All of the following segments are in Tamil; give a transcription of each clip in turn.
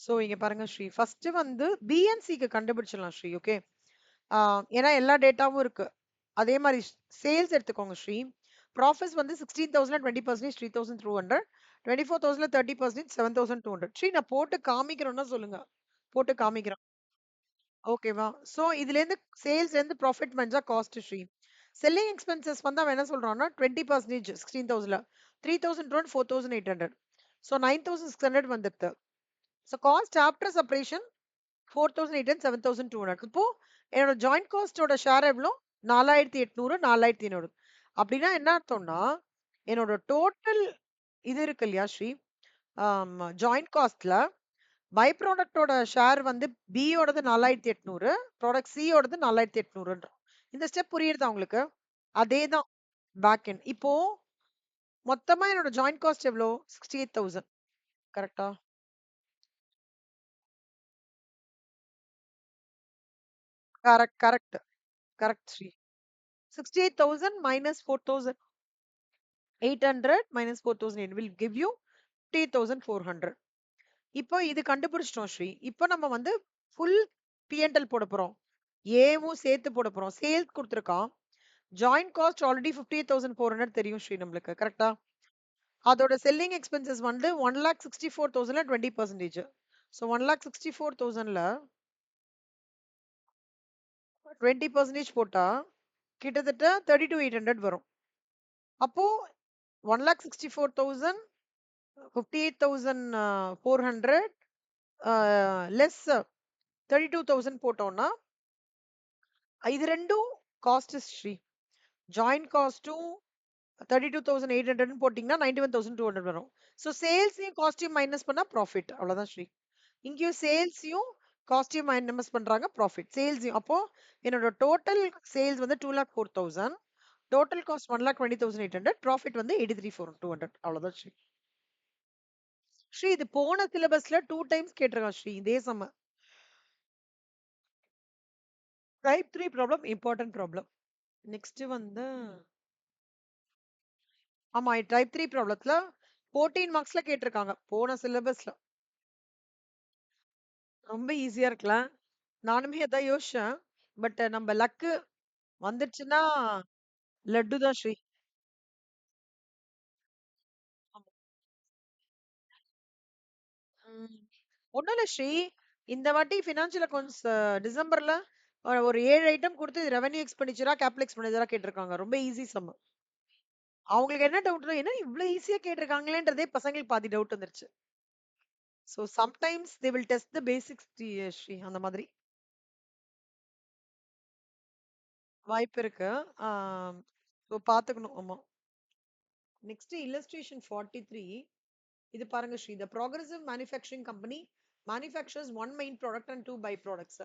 சோ இங்க பாருங்க ஸ்ரீ. ஃபர்ஸ்ட் வந்து பிஎன்சிக்கு கண்டுபிடிச்சிடலாம் ஸ்ரீ. ஓகே. ஏன்னா எல்லா டேட்டாவும் இருக்கு. அதே மாதிரி சேல்ஸ் எடுத்துக்கோங்க ஸ்ரீ. ப்ராஃபிட்ஸ் வந்து 16,000 20% 3,200, 24,000 30% 7,200. ஸ்ரீ நான் போட்டு காமிக்கிறோம்னா சொல்லுங்க. போட்டு காமிக்கிறேன். ஓகேவா? சோ இதுலேருந்து சேல்ஸ்லேருந்து profit minus cost Sri. Selling expenses வந்து அவன் என்ன சொல்றான்னா 20% 16,000 3,200 4,800. ஸோ 9,600 வந்துடுது. So cost after separation 4,800 7,200. இப்போ என்னோட ஜாயிண்ட் காஸ்டோட ஷேர் எவ்வளோ? 4,800 4,500. அப்படின்னா என்ன அர்த்தம்னா என்னோட டோட்டல் இது இருக்கு இல்லையா ஸ்ரீ? ஜாயிண்ட் காஸ்ட்ல பை ப்ராடக்ட்டோட ஷேர் வந்து பி யோடது 4,800, ப்ராடக்ட் சி யோடது 4,800. இந்த ஸ்டெப் புரியுதா உங்களுக்கு? அதேதான் பேக் எண்ட். இப்போ மொத்தமா என்னோட ஜாயிண்ட் காஸ்ட் எவ்வளோ? 68,000. கரெக்ட்டா? Correct, correct, correct Sri. 68,000 minus 4,800 minus 4,800 will give you 50,400. இப்போ இது கண்டுபிடிச்சிட்டோம் ஸ்ரீ. இப்போ நம்ம வந்து ஃபுல் P&L போட போறோம். ஏவும் சேர்த்து போட போறோம். சேல்ஸ் குடுத்துருக்கான். ஜாயிண்ட் காஸ்ட் ஆல்ரெடி 58,400 தெரியும் ஸ்ரீ நம்மளுக்கு. கரெக்ட்டா? அதோட செல்லிங் எக்ஸ்பென்சஸ் வந்து 1,64,000ல 20%. ஸோ 1,64,000ல 20% போட்டா கிட்டத்தட்ட 32,800 வரும். அப்போ 1,64,000 58,400 லெஸ் 32,000 போட்டோம்னா இது ரெண்டும் காஸ்ட் ஸ்ரீ. ஜாயிண்ட் காஸ்ட்டும் 32,800 போட்டீங்கன்னா 91,200 வரும். ஸோ சேல்ஸையும் காஸ்டையும் மைனஸ் பண்ணா ப்ராஃபிட். அவ்வளவுதான் ஸ்ரீ. இங்கேயும் சேல்ஸையும் காஸ்டையும் மைனஸ் பண்றாங்க ப்ராஃபிட். சேல்ஸையும் அப்போ என்னோட டோட்டல் சேல்ஸ் வந்து 2,04,000, டோட்டல் காஸ்ட் 1,20,800, ப்ராஃபிட் வந்து 83,200. அவ்வளவுதான் ஸ்ரீ. ஸ்ரீ இது போன சிலபஸ்ல 2 டைம்ஸ் கேட்டிருக்கான் ஸ்ரீ. இதே சம type 3 problem important problem. Next வந்து ஆமா டைப் 3 ப்ராப்ளத்துல 14 மார்க்ஸ்ல கேட்டிருக்காங்க போன சிலபஸ்ல. ரொம்ப ஈஸியா இருக்கலாம். நானுமே அதான் யோசிச்சேன். பட் நம்ம லக்கு வந்துச்சுன்னா லட்டு தான் ஸ்ரீ. ஆமா. ம். ஒண்ணும் இல்ல ஸ்ரீ. இந்த வாட்டி ஃபினான்ஷியல் அக்கவுண்ட்ஸ் டிசம்பர்ல ஒரு 7 ஐட்டம் கொடுத்து ரெவென்யூ எக்ஸ்பெண்டிச்சரா கேபிட்டல் எக்ஸ்பெண்டிச்சரா கேட்டிருக்காங்க. ரொம்ப ஈஸி சம். அவங்களுக்கு என்ன டவுட்னா என்ன இவ்வளவு ஈஸியா கேட்டிருக்காங்களேன்றதே பசங்களுக்கு பாதி டவுட் வந்துருச்சு. So sometimes they will test the basics Sri அந்த மாதிரி வாய்ப்பு இருக்கு. ஸோ பார்த்துக்கணும். ஆமா. Next illustration 43. இது பாருங்க Sri. The progressive manufacturing company manufactures one main product and two byproducts.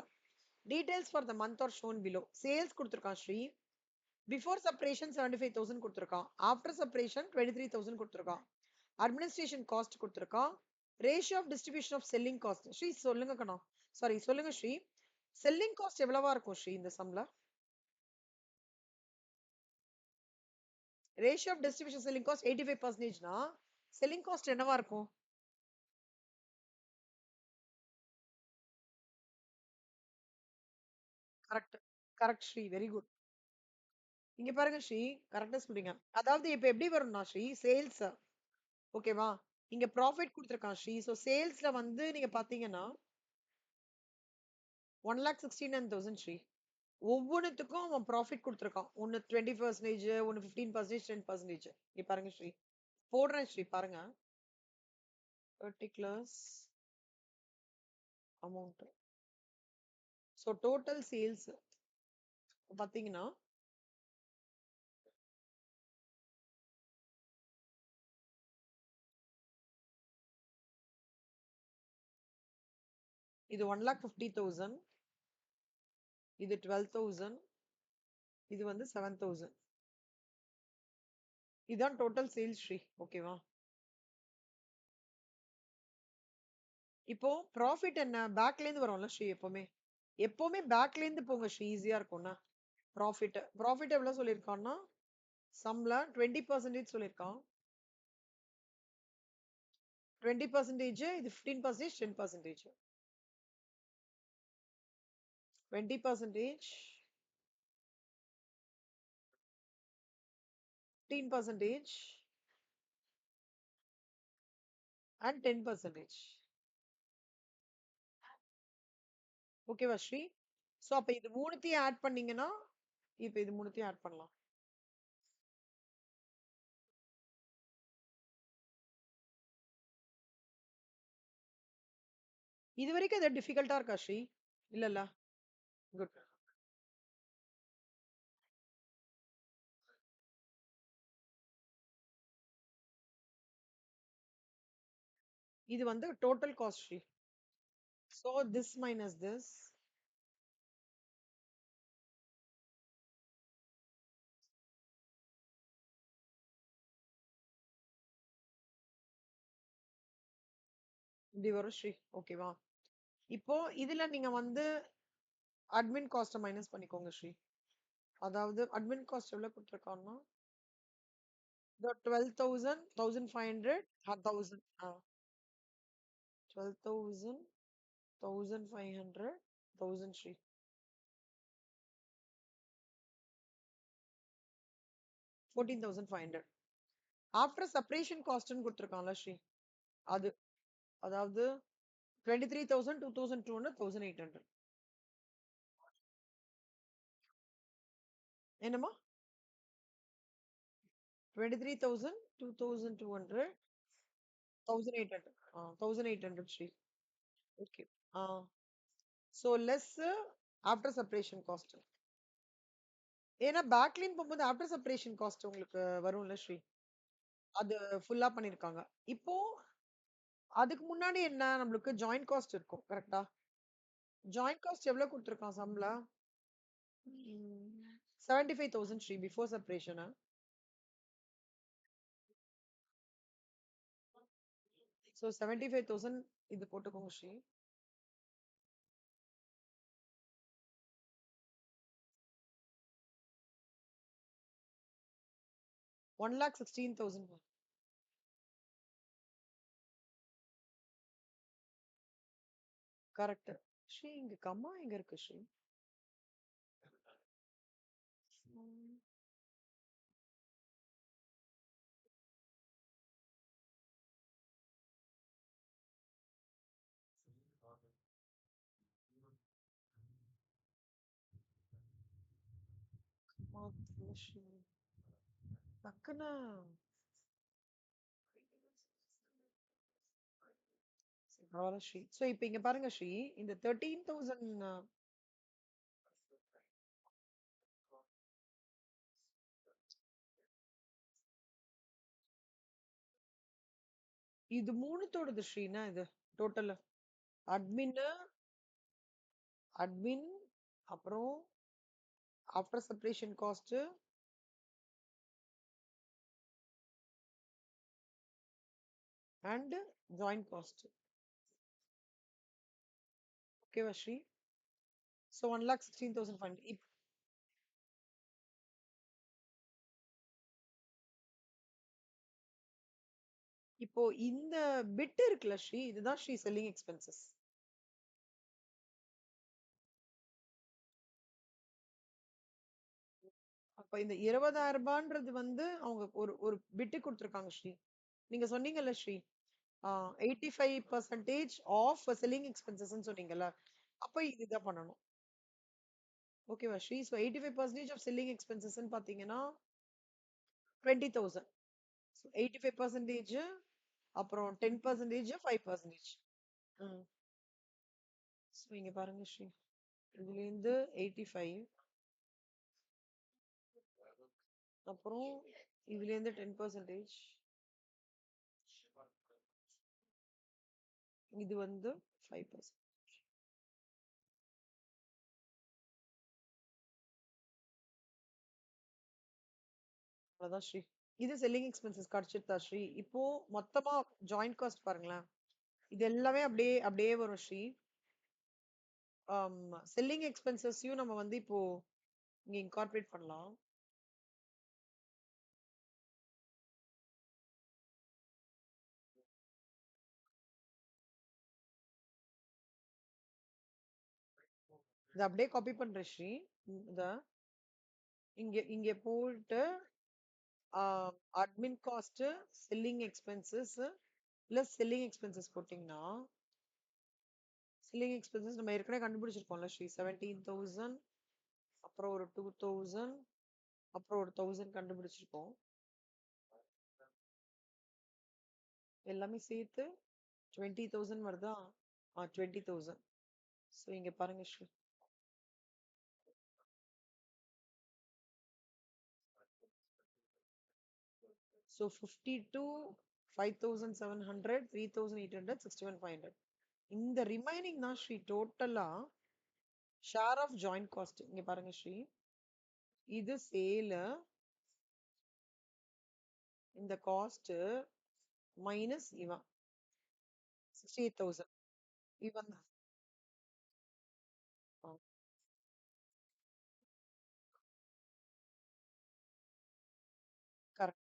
Details for the month are shown below. Sales கொடுத்திருக்கான் Sri. Before separation 75,000 கொடுத்திருக்கான். After separation 23,000 கொடுத்திருக்கான். Administration cost கொடுத்திருக்கான். Ratio of distribution of selling cost. Sri சொல்லுங்க கண்ணா. சாரி சொல்லுங்க ஸ்ரீ. செல்லிங் காஸ்ட் எவ்வளவா இருக்கும் ஸ்ரீ இந்த சம்ல? Ratio of distribution selling cost 85% னா செல்லிங் காஸ்ட் என்னவா இருக்கும்? Correct. Correct Sri. Very good. இங்க பாருங்க ஸ்ரீ. கரெக்டா சொல்றீங்க. அதாவது இப்ப எப்படி வரும்னா ஸ்ரீ சேல்ஸ் ஓகேவா? இங்க ப்ராஃபிட் குடுத்திருக்கான் ஸ்ரீ. சோ சேல்ஸ்ல வந்து நீங்க பாத்தீங்கன்னா 1,69,000 ஸ்ரீ. ஒவ்வொன்னுத்துக்கும் அவன் ப்ராஃபிட் குடுத்திருக்கான். ஒன்னு 20%, ஒன்னு 15%, 10%. இங்க பாருங்க ஸ்ரீ. போடுறேன் ஸ்ரீ பாருங்க. Particulars amount. So total sales பாத்தீங்கன்னா இது 1,50,000, இது 12,000, இது வந்து 7,000. இதான் டோட்டல் சேல்ஸ் ஸ்ரீ. ஓகேவா? இப்போ ப்ராஃபிட் என்ன பேக்ல இருந்து வரும்ல ஸ்ரீ எப்பவுமே. எப்பவுமே பேக்ல இருந்து போங்க ஸ்ரீ ஈஸியா இருக்கும்னா. ப்ராஃபிட் எவ்வளவு சொல்லியிருக்கான்னா சம்ல 20% சொல்லியிருக்கான். 20%, இது 15%, 10%. 20%, 15%, and 10%. ஓகேவா ஸ்ரீ? சோ அப்ப இது மூணுத்தையும் ஆட் பண்ணீங்கன்னா இப்ப இது மூணுத்தையும் ஆட் பண்ணலாம். இது வரைக்கும் அது டிஃபிகல்ட்டா இருக்கா ஸ்ரீ? இல்லல்ல. குட். இது வந்து total cost Sri. So this minus this. இப்படி வரும் ஸ்ரீ. ஓகேவா? இப்போ இதுல நீங்க வந்து அட்மின் காஸ்ட் மைனஸ் பண்ணிக்கோங்க ஸ்ரீ. அதாவது அட்மின் காஸ்ட் எவ்வளவு கொடுத்திருக்காங்கன்னா 12,000, 1,500, 1,000. 12,000, 1,500, 1,000 ஸ்ரீ. 14,500. ஆஃப்டர் செப்பரேஷன் காஸ்ட்னு கொடுத்திருக்கான்ல ஸ்ரீ. அது அதாவது 23,000, 2,200, 1,800. என்னமா? 23,000, 2,200, 1,800. 1,800 Sri. Okay. So less after separation cost. ஏன்னா பேக்லைன் போகும்போது ஆஃப்டர் செப்பரேஷன் காஸ்ட் உங்களுக்கு வரும்ல ஸ்ரீ. அது ஃபுல்லா பண்ணிருக்காங்க. இப்போ அதுக்கு முன்னாடி என்ன நம்மளுக்கு ஜாயிண்ட் காஸ்ட் இருக்கும் கரெக்டா? ஜாயிண்ட் காஸ்ட் எவ்வளவு கொடுத்திருக்கான் சம்ல? 75,000 ஸ்ரீ பிஃபோர் செப்பரேஷன். So 75,000 இது போட்டுக்கோங்க ஸ்ரீ. $1,16,000. கரெக்ட். ஸ்ரீ இங்க கம்மா எங்க இருக்கு ஸ்ரீ? ம், கம்மா தெரியல ஸ்ரீ. டக்குன்னு சரி, பரவாயில்ல ஸ்ரீ. சோ இப்ப இங்க பாருங்க ஸ்ரீ, இந்த 13,000 இது மூணுத்தோடது ஸ்ரீனா இது டோட்டல் அட்மின், அட்மின், அப்புறம் after separation cost and joint cost. ஓகேவா ஸ்ரீ? சோ 1,16,500. இப்போ இந்த பிட் இருக்குல்ல ஸ்ரீ, இதுதான் ஸ்ரீ செல்லிங் எக்ஸ்பென்சஸ். அப்ப இந்த 20,000 ரூபான்றது வந்து அவங்க ஒரு ஒரு பிட்டு கொடுத்திருக்காங்க ஸ்ரீ. நீங்க சொன்னீங்கல்ல ஸ்ரீ 85% ஆஃப் செல்லிங் எக்ஸ்பென்சஸ் சொன்னீங்கல்ல, அப்ப இதுதான் பண்ணணும். ஓகேவா Sri? So 85% of selling expenses பாத்தீங்கன்னா 20,000. ஸோ 85% அப்புறம் 10%, 5%. ம். ஸோ இங்க பாருங்க ஸ்ரீ, இதுல இருந்து 85, அப்புறம் இதுல இருந்து 10%, இது வந்து 5%. அதான் ஸ்ரீ. இது செல்லிங் எக்ஸ்பென்சஸ் கிடைச்சிருதா ஸ்ரீ? இப்போ மொத்தமா ஜாயிண்ட் காஸ்ட் பாருங்களேன். இது எல்லாமே அப்படியே அப்படியே வரும் ஸ்ரீ. செல்லிங் எக்ஸ்பென்சஸையும் நம்ம வந்து இப்போ இங்க இன்கார்பரேட் பண்ணலாம். இத அப்படியே காப்பி பண்றேன் ஸ்ரீ. இத இங்க இங்க போட்டு admin cost, selling expenses plus selling expenses போட்டீங்கன்னா, செல்லிங் எக்ஸ்பென்சஸ் நம்ம ஏற்கனவே கண்டுபிடிச்சிருக்கோம்ல ஸ்ரீ. 17,000, அப்புறம் ஒரு 2,000, அப்புறம் ஒரு 1,000 கண்டுபிடிச்சிருக்கோம். எல்லாமே சேர்த்து 20,000 வருதா? 20,000. ஸோ இங்க பாருங்க ஸ்ரீ. ஸோ 52, 5,700, 3,800, 61,500. இந்த ரிமைனிங் தான் ஸ்ரீ டோட்டலா ஷேர் ஆஃப் ஜாயிண்ட் காஸ்ட். இங்க பாருங்க ஸ்ரீ. இது சேல், இந்த காஸ்ட் மைனஸ் இவன் 68,000. இவன் கரெக்ட்.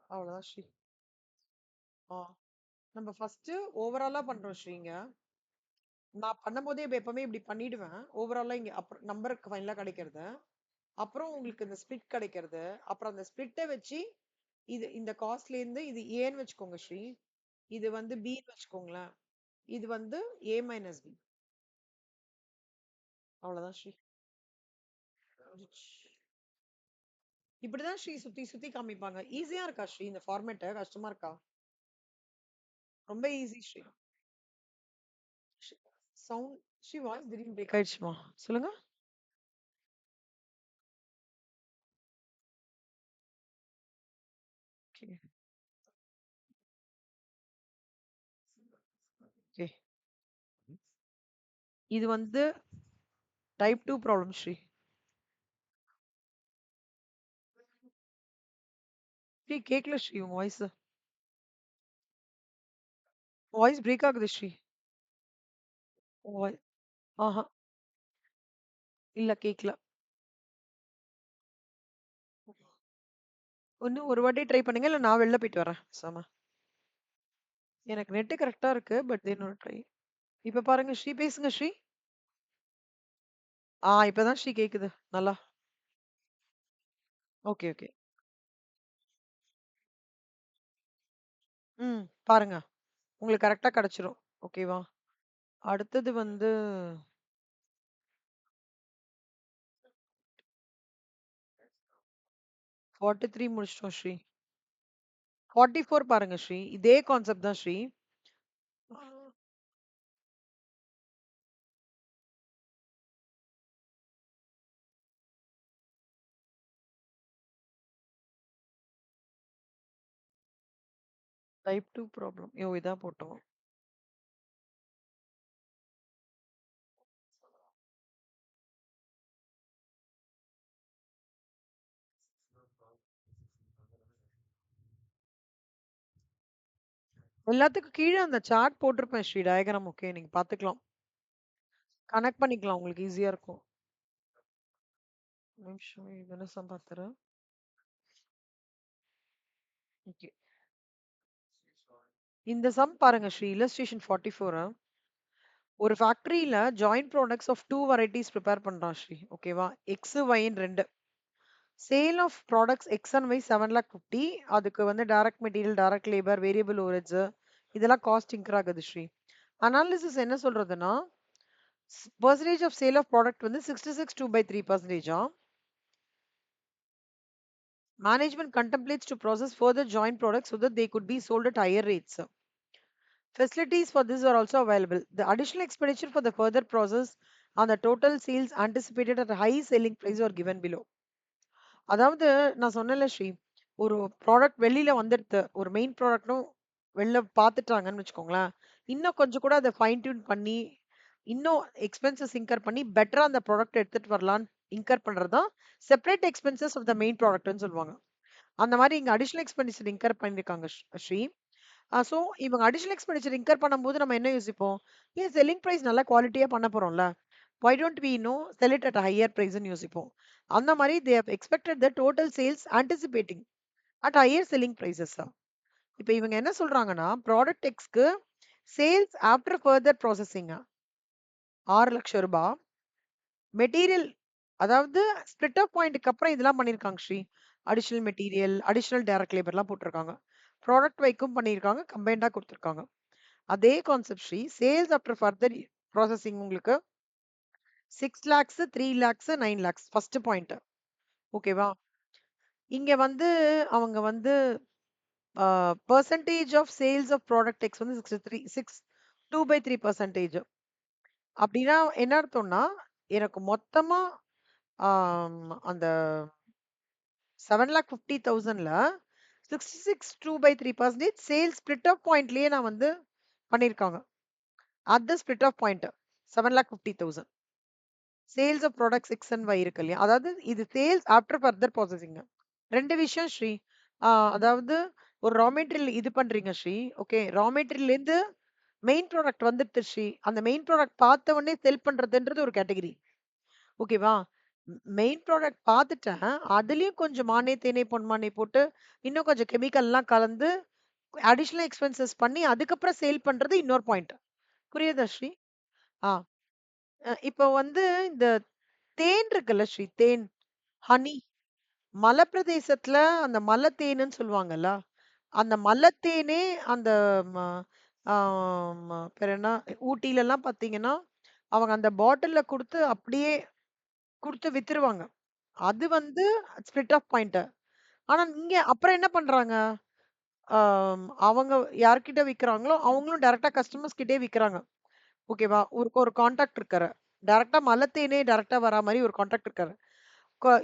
அவ்வளவுதான் ஸ்ரீ. ஆ நம்ம ஃபர்ஸ்ட் ஓவராலா பண்றோம் ஸ்ரீங்க. நான் பண்ணும்போதே இப்ப எப்பவுமே இப்படி பண்ணிடுவேன். ஓவராலா இங்க அப்புறம் நம்பருக்கு ஃபைனலா கிடைக்கிறது, அப்புறம் உங்களுக்கு இந்த ஸ்பிளிட் கிடைக்கிறது, அப்புறம் அந்த ஸ்பிளிட்டை வச்சு இது இந்த காஸ்ட்ல இருந்து இது ஏன்னு வச்சுக்கோங்க ஸ்ரீ, இது வந்து பின்னு வச்சுக்கோங்களேன், இது வந்து ஏ மைனஸ் பி. அவ்வளவுதான் ஸ்ரீ. இப்படிதான் ஸ்ரீ சுத்தி சுத்தி காமிப்பாங்க. ஈஸியா இருக்கா ஸ்ரீ இந்த ஃபார்மேட்? கஷ்டமா இருக்கா? ரொம்ப easy Sri. Sound Sri voice திடீர்னு பிரேக் ஆயிடுச்சுமா? சொல்லுங்க. Okay okay. இது வந்து டைப் 2 ப்ராப்ளம் ஸ்ரீ. ஸ்ரீ கேக்கல ஸ்ரீ உங்க வாய்ஸ். வாய்ஸ் பிரேக் ஆகுது ஸ்ரீ. உங்க வாய்ஸ் ஆஹா இல்ல கேக்கல. இன்னும் ஒரு வாட்டி ட்ரை பண்ணுங்க, இல்ல நான் வெளில போயிட்டு வரேன் சாம. எனக்கு நெட் கரெக்டா இருக்கு, பட் இன்னொரு ட்ரை. இப்ப பாருங்க ஸ்ரீ, பேசுங்க ஸ்ரீ. இப்பதான் ஸ்ரீ கேக்குது நல்லா. Okay okay. பாருங்க, உங்களுக்கு கரெக்டா கிடைச்சிரும். ஓகேவா? அடுத்தது வந்து 43 முடிச்சிட்டோம் ஸ்ரீ. 44 பாருங்க ஸ்ரீ. இதே கான்செப்ட் தான் ஸ்ரீ. Type 2 problem. இதான் போட்டோம். எல்லாத்துக்கும் கீழே அந்த சார்ட் போட்டிருப்பேன் ஸ்ரீ, டயக்ராம். ஓகே, நீங்க பாத்துக்கலாம். கனெக்ட் பண்ணிக்கலாம், உங்களுக்கு ஈஸியா இருக்கும். ஒரு நிமிஷம் இதெல்லாம் சம் பார்த்துறேன். ஓகே, இந்த சம் பாருங்க ஸ்ரீ. இல்லஸ்ட்ரேஷன் 44. ஒரு ஃபேக்டரியில joint products of 2 varieties prepare பண்றான் ஸ்ரீ. ஓகேவா? எக்ஸ் ஒய்ன்னு 2. Sale of products X and Y 7,50,000. அதுக்கு வந்து direct material, direct labour, variable overhead இதெல்லாம் காஸ்ட் இன்க்ரீஸ் ஆகுது ஸ்ரீ. அனாலிசிஸ் என்ன சொல்றதுன்னா, percentage of sale of product வந்து 66 2/3%. Management contemplates to process further joint products so that they could be sold at higher rates. Facilities for this are also available. The additional expenditure for the further process and the total sales anticipated at a high selling price are given below. அதாவது நான் சொன்னேன்ல ஸ்ரீ, ஒரு ப்ராடக்ட் வெளியில வந்துடுது, ஒரு மெயின் ப்ராடக்ட்டும் வெளில பார்த்துட்டாங்கன்னு வச்சுக்கோங்களேன், இன்னும் கொஞ்சம் கூட அதை ஃபைன் டியூன் பண்ணி இன்னும் எக்ஸ்பென்சஸ் இன்கர் பண்ணி பெட்டரா அந்த ப்ராடக்ட் எடுத்துட்டு வரலான்னு இன்கர் பண்றது தான் separate expenses of the main ப்ராடக்ட்னு சொல்லுவாங்க. அந்த மாதிரி இங்க அடிஷனல் எக்ஸ்பெண்டிச்சர் இன்கர் பண்ணிருக்காங்க ஸ்ரீ. ஸோ இவங்க அடிஷனல் எக்ஸ்பெண்டிச்சர் இன்கர் பண்ணும்போது நம்ம என்ன யோசிப்போம்? ஏன் செல்லிங் பிரைஸ் நல்லா குவாலிட்டியா பண்ண போறோம்ல, why don't we sell it at a higher price ன்னு யோசிப்போம். அந்த மாதிரி they have expected the total sales anticipating at higher selling prices. இப்போ இவங்க என்ன சொல்றாங்கன்னா, ப்ராடக்ட் எக்ஸ்க்கு சேல்ஸ் ஆஃப்டர் ஃபர்தர் ப்ராசஸிங் ரூ. 6,00,000. மெட்டீரியல் அதாவது ஸ்பிளிட் ஆஃப் பாயிண்ட்க்கு அப்புறம் இதெல்லாம் பண்ணியிருக்காங்க Sri. Additional material, additional direct லேபர்லாம் போட்டிருக்காங்க. ப்ராடக்ட் வைக்கும் பண்ணியிருக்காங்க. கம்பைன்டா குடுத்துருக்காங்க. அதே concept Sri. Sales after further processing உங்களுக்கு 6 லேக்ஸ், 3 லேக்ஸ், 9 லேக்ஸ் ஃபர்ஸ்ட் பாயிண்ட். ஓகேவா? இங்க வந்து அவங்க வந்து percentage of sales of product X வந்து 63 6 2/3%. அப்படின்னா என்ன அர்த்தம்னா, எனக்கு மொத்தமா அந்த 7,50,000ல 66 2/3% சேல்ஸ் ஸ்பிளிட் ஆஃப் பாயிண்ட்லயே நான் வந்து பண்ணியிருக்காங்க. At the split of point 7,50,000 sales of product 6 and Y இருக்கு இல்லையா? அதாவது இது சேல்ஸ் ஆஃப்டர் ஃபர்தர் ப்ராசஸிங். 2 விஷயம் ஸ்ரீ. அதாவது ஒரு ரா மெட்டீரியல் இது பண்றீங்க ஸ்ரீ. ஓகே. ரா மெட்டீரியல்லேருந்து மெயின் ப்ராடக்ட் வந்துடுது ஸ்ரீ. அந்த மெயின் ப்ராடக்ட் பார்த்த உடனே செல் பண்றதுன்றது ஒரு கேட்டகரி. ஓகேவா? மெயின் ப்ராடக்ட் பார்த்துட்டேன். அதுலயும் கொஞ்சம் மானே, தேனே, பொன்மானே போட்டு, இன்னும் கொஞ்சம் கெமிக்கல்லாம் கலந்து, அடிஷனல் எக்ஸ்பென்சஸ் பண்ணி, அதுக்கப்புறம் சேல் பண்றது இன்னொரு பாயிண்ட். புரியுதா ஸ்ரீ? ஆ. இப்போ வந்து இந்த தேன் இருக்குல்ல ஸ்ரீ, தேன், ஹனி. மலைப்பிரதேசத்துல அந்த மலைத்தேனுன்னு சொல்லுவாங்கல்ல. அந்த மலைத்தேனே அந்த ம பேர் என்ன? ஊட்டிலலாம் பார்த்தீங்கன்னா, அவங்க அந்த பாட்டில்ல குடுத்து அப்படியே குடுத்து வித்துருவாங்க. அது வந்து ஸ்பிளிட் ஆஃப் பாயிண்ட். ஆனா இங்க அப்புறம் என்ன பண்றாங்க? அவங்க யார்கிட்ட விக்கிறாங்களோ, அவங்களும் டைரக்ட்டா கஸ்டமர்ஸ் கிட்டயே விக்கிறாங்க. ஓகேவா? ஒரு ஒரு கான்டாக்ட் இருக்காரு. டைரக்ட்டா மலத்தேனே டைரக்ட்டா வரா மாரி ஒரு கான்டாக்ட் இருக்காரு.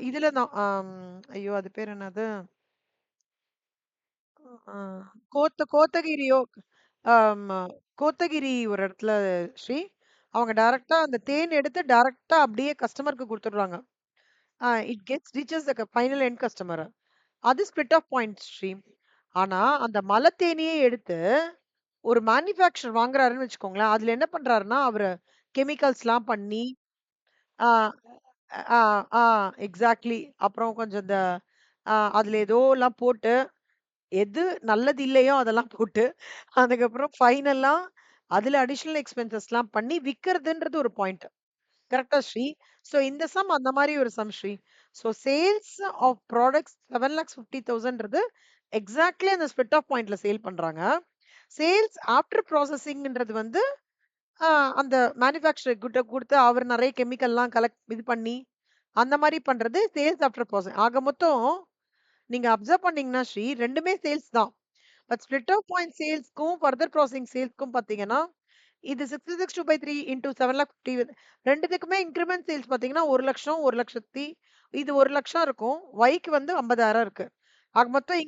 இதுல தான் ஐயோ! அது பேர் என்னது? அ கோத்தகிரியோ ஆமா. கோத்தகிரி ஒரு இடத்துல ஸ்ரீ. அவங்க டைரக்ட்டா அந்த தேன் எடுத்து டைரக்ட்டா அப்படியே கஸ்டமருக்கு குடுத்துடுறாங்க. It gets reaches the final end customer. அது ஸ்பிளிட் ஆஃப் பாயிண்ட் ஸ்ட்ரீம். ஆனா, அந்த மலத்தேனீயே எடுத்து ஒரு மேனுஃபேக்சர் வாங்குறாருன்னு வச்சுக்கோங்களேன். அதுல என்ன பண்றாருன்னா, அவரு கெமிக்கல்ஸ்லாம் பண்ணி, ஆ ஆ ஆ எக்ஸாக்ட்லி. அப்புறம் கொஞ்சம் இந்த அதுல ஏதோலாம் போட்டு, எது நல்லது இல்லையோ அதெல்லாம் போட்டு, அதுக்கப்புறம் ஃபைனலா அதுல அடிஷனல் எக்ஸ்பென்சஸ்லாம் பண்ணி விக்கிறதுன்றது ஒரு பாயிண்ட். கரெக்ட்டா ஸ்ரீ? ஸோ இந்த சம் அந்த மாரி ஒரு sum Sri. So sales of products 7,50,000ன்றது எக்ஸாக்ட்லி அந்த ஸ்பிளிட் ஆஃப் பாயிண்ட்ல சேல் பண்றாங்க. சேல்ஸ் ஆஃப்டர் ப்ராசஸிங்ன்றது வந்து அ அந்த மேனுஃபேக்சரர் கிட்ட குடுத்து அவர் நெறைய கெமிக்கல்லாம் இது பண்ணி, அந்த மாரி பண்றது சேல்ஸ் ஆஃப்டர் ப்ராசஸ். ஆக மொத்தம் நீங்க அப்சர்வ் பண்ணீங்கன்னா ஸ்ரீ 2மே சேல்ஸ் தான். பட் ஸ்பிளிட் ஆஃப் பாயிண்ட் சேல்ஸ்க்கும், ஃபர்தர் ப்ராசஸிங் சேல்ஸ்க்கும் பார்த்தீங்கன்னா, இது 66/3 இன்டூ 7,50,000 2த்துக்குமே இன்கிரிமெண்ட் சேல்ஸ் பார்த்தீங்கன்னா, 1,00,000, 1,00,000 இது 1,00,000 இருக்கும். Yக்கு வந்து 50,000 இருக்கு. ஆக மொத்தம்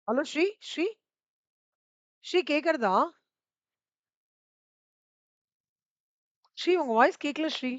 ஹலோ ஸ்ரீ, ஸ்ரீ, ஸ்ரீ கேட்கறதா? ஸ்ரீ உங்க வாய்ஸ் கேட்கல ஸ்ரீ.